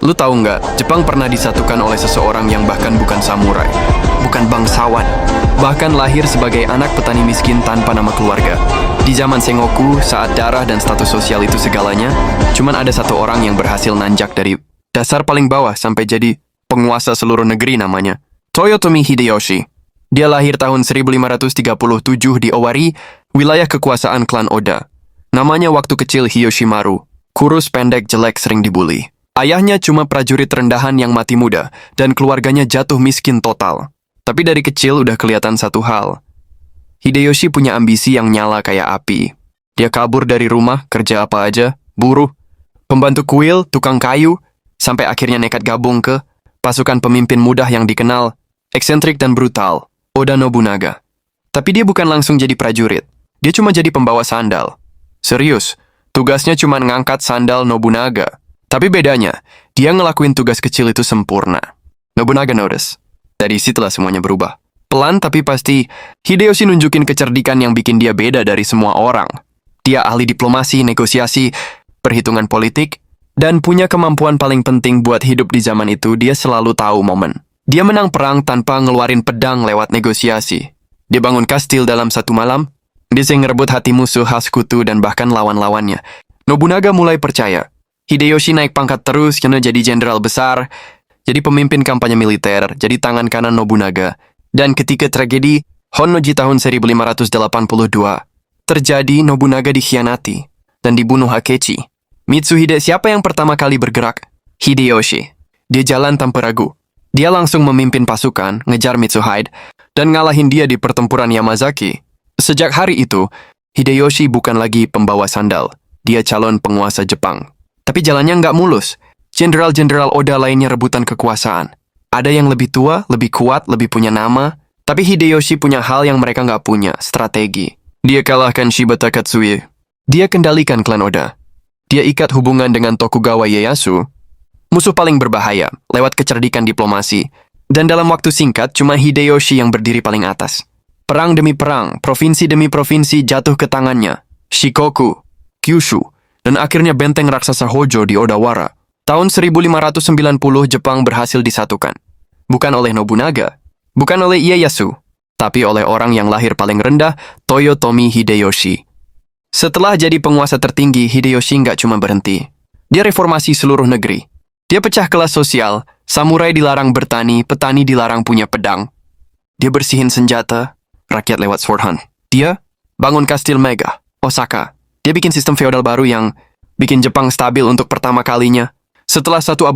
Lu tahu nggak, Jepang pernah disatukan oleh seseorang yang bahkan bukan samurai, bukan bangsawan, bahkan lahir sebagai anak petani miskin tanpa nama keluarga. Di zaman Sengoku, saat darah dan status sosial itu segalanya, cuman ada satu orang yang berhasil nanjak dari dasar paling bawah sampai jadi penguasa seluruh negeri namanya Toyotomi Hideyoshi. Dia lahir tahun 1537 di Owari, wilayah kekuasaan klan Oda. Namanya waktu kecil Hiyoshimaru, kurus, pendek, jelek, sering dibully. Ayahnya cuma prajurit rendahan yang mati muda, dan keluarganya jatuh miskin total. Tapi dari kecil udah kelihatan satu hal. Hideyoshi punya ambisi yang nyala kayak api. Dia kabur dari rumah, kerja apa aja, buruh, pembantu kuil, tukang kayu, sampai akhirnya nekat gabung ke pasukan pemimpin muda yang dikenal, eksentrik dan brutal, Oda Nobunaga. Tapi dia bukan langsung jadi prajurit, dia cuma jadi pembawa sandal. Serius, tugasnya cuma ngangkat sandal Nobunaga. Tapi bedanya, dia ngelakuin tugas kecil itu sempurna. Nobunaga notice. Dari situlah semuanya berubah. Pelan tapi pasti, Hideyoshi nunjukin kecerdikan yang bikin dia beda dari semua orang. Dia ahli diplomasi, negosiasi, perhitungan politik, dan punya kemampuan paling penting buat hidup di zaman itu, dia selalu tahu momen. Dia menang perang tanpa ngeluarin pedang lewat negosiasi. Dia bangun kastil dalam satu malam, dia ngerebut hati musuh, khas sekutu, dan bahkan lawan-lawannya. Nobunaga mulai percaya. Hideyoshi naik pangkat terus karena jadi jenderal besar, jadi pemimpin kampanye militer, jadi tangan kanan Nobunaga. Dan ketika tragedi Honnoji tahun 1582 terjadi, Nobunaga dikhianati dan dibunuh Akechi. Mitsuhide, siapa yang pertama kali bergerak? Hideyoshi. Dia jalan tanpa ragu. Dia langsung memimpin pasukan, ngejar Mitsuhide, dan ngalahin dia di pertempuran Yamazaki. Sejak hari itu, Hideyoshi bukan lagi pembawa sandal. Dia calon penguasa Jepang. Tapi jalannya nggak mulus. Jenderal-jenderal Oda lainnya rebutan kekuasaan. Ada yang lebih tua, lebih kuat, lebih punya nama. Tapi Hideyoshi punya hal yang mereka nggak punya, strategi. Dia kalahkan Shibata Katsuie. Dia kendalikan klan Oda. Dia ikat hubungan dengan Tokugawa Ieyasu, musuh paling berbahaya, lewat kecerdikan diplomasi. Dan dalam waktu singkat, cuma Hideyoshi yang berdiri paling atas. Perang demi perang, provinsi demi provinsi jatuh ke tangannya. Shikoku, Kyushu, dan akhirnya benteng raksasa Hojo di Odawara. Tahun 1590 Jepang berhasil disatukan. Bukan oleh Nobunaga, bukan oleh Ieyasu, tapi oleh orang yang lahir paling rendah, Toyotomi Hideyoshi. Setelah jadi penguasa tertinggi, Hideyoshi nggak cuma berhenti. Dia reformasi seluruh negeri. Dia pecah kelas sosial, samurai dilarang bertani, petani dilarang punya pedang. Dia bersihin senjata, rakyat lewat sword hunt. Dia bangun kastil Mega, Osaka. Dia bikin sistem feodal baru yang bikin Jepang stabil untuk pertama kalinya. Setelah satu abad